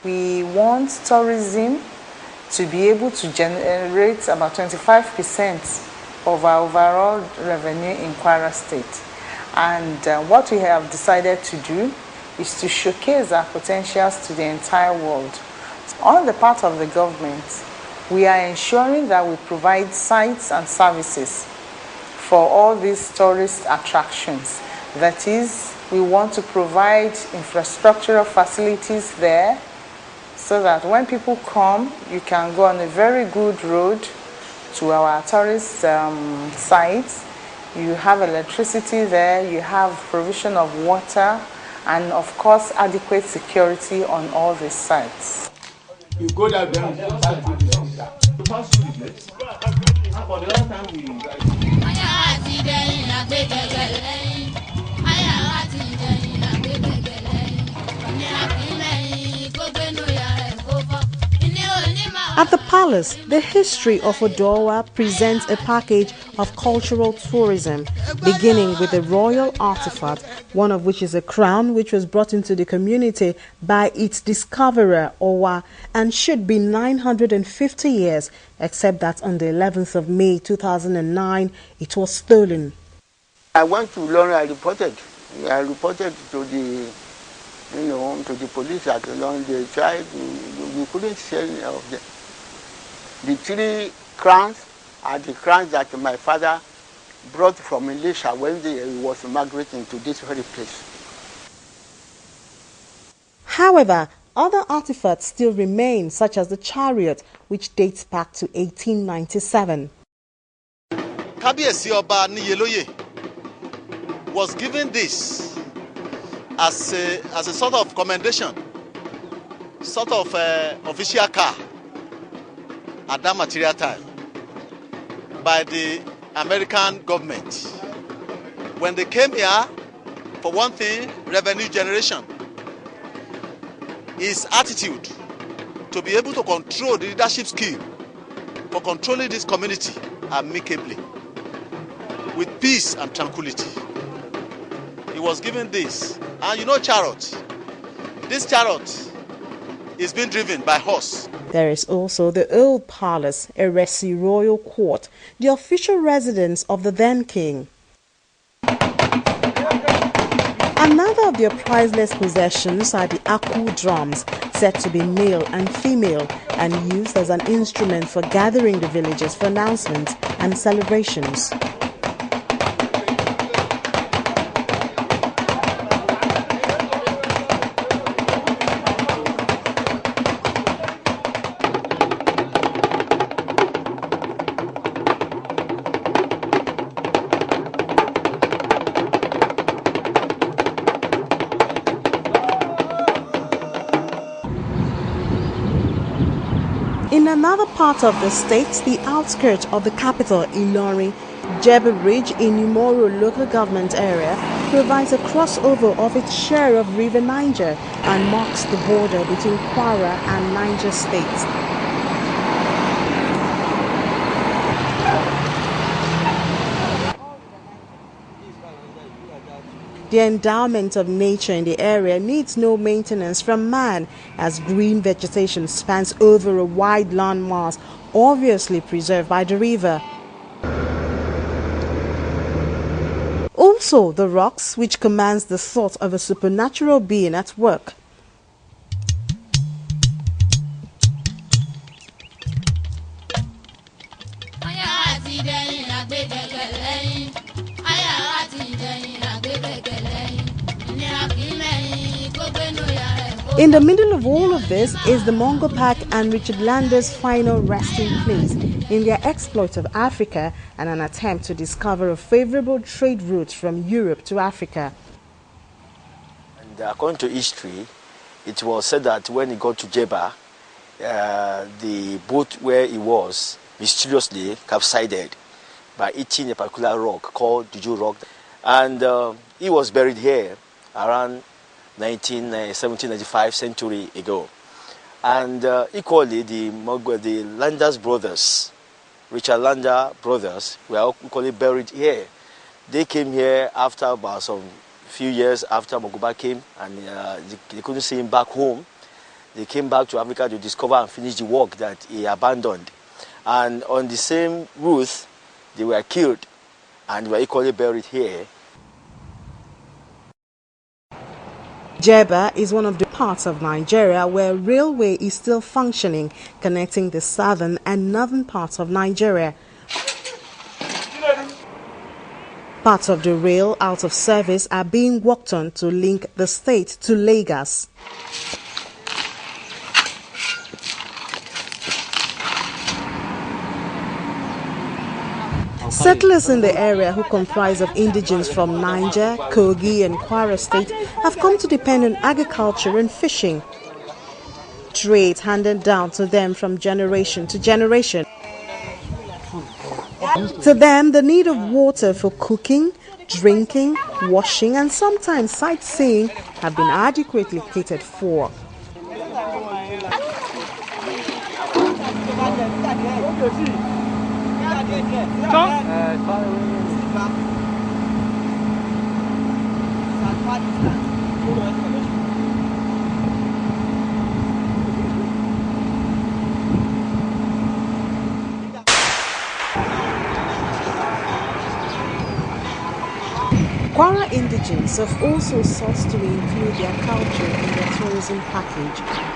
We want tourism to be able to generate about 25% of our overall revenue in Kwara State. And what we have decided to do is to showcase our potentials to the entire world. So on the part of the government, we are ensuring that we provide sites and services for all these tourist attractions. That is, we want to provide infrastructural facilities there so that when people come, you can go on a very good road to our tourist sites. You have electricity there, you have provision of water, and of course adequate security on all these sites. You go there, then you pass through the place. And for the other time we At the palace, the history of Odowa presents a package of cultural tourism, beginning with a royal artifact, one of which is a crown which was brought into the community by its discoverer, Owa, and should be 950 years, except that on the 11th of May 2009, it was stolen. I went to London, I reported to the to the police at London. They tried, we couldn't say any of them. The 3 crowns are the crowns that my father brought from Malaysia when he was migrating to this very place. However, other artifacts still remain, such as the chariot, which dates back to 1897. Kábíyèsí Ọba Níyelóyè was given this as a sort of commendation, sort of official car at that material time by the American government. When they came here, for one thing, revenue generation. His attitude to be able to control the leadership skill for controlling this community amicably, with peace and tranquility. He was given this. And you know chariot. This chariot is being driven by horse. There is also the Old Palace, Eresi Royal Court, the official residence of the then king. Another of their priceless possessions are the Aku drums, said to be male and female and used as an instrument for gathering the villagers for announcements and celebrations. In another part of the state, the outskirts of the capital, Ilorin, Jebba Bridge in Imoro local government area provides a crossover of its share of River Niger and marks the border between Kwara and Niger states. The endowment of nature in the area needs no maintenance from man, as green vegetation spans over a wide landmass, obviously preserved by the river. Also, the rocks, which commands the thought of a supernatural being at work. In the middle of all of this is the Mungo Park and Richard Lander's final resting place in their exploit of Africa and an attempt to discover a favorable trade route from Europe to Africa. And according to history, it was said that when he got to Jebba, the boat where he was mysteriously capsized by eating a particular rock called Juju Rock. And he was buried here around 1795 century ago. And equally, the Landers brothers, Richard Lander brothers, were equally buried here. They came here after about some few years after Moguba came, and they couldn't see him back home. They came back to Africa to discover and finish the work that he abandoned. And on the same route, they were killed and were equally buried here. Jeba is one of the parts of Nigeria where railway is still functioning, connecting the southern and northern parts of Nigeria. Parts of the rail out of service are being worked on to link the state to Lagos. Settlers in the area, who comprise of indigenes from Niger, Kogi and Kwara state, have come to depend on agriculture and fishing. Trade handed down to them from generation to generation. To them, the need of water for cooking, drinking, washing and sometimes sightseeing have been adequately catered for. Kwara indigenes have also sought to include their culture in their tourism package.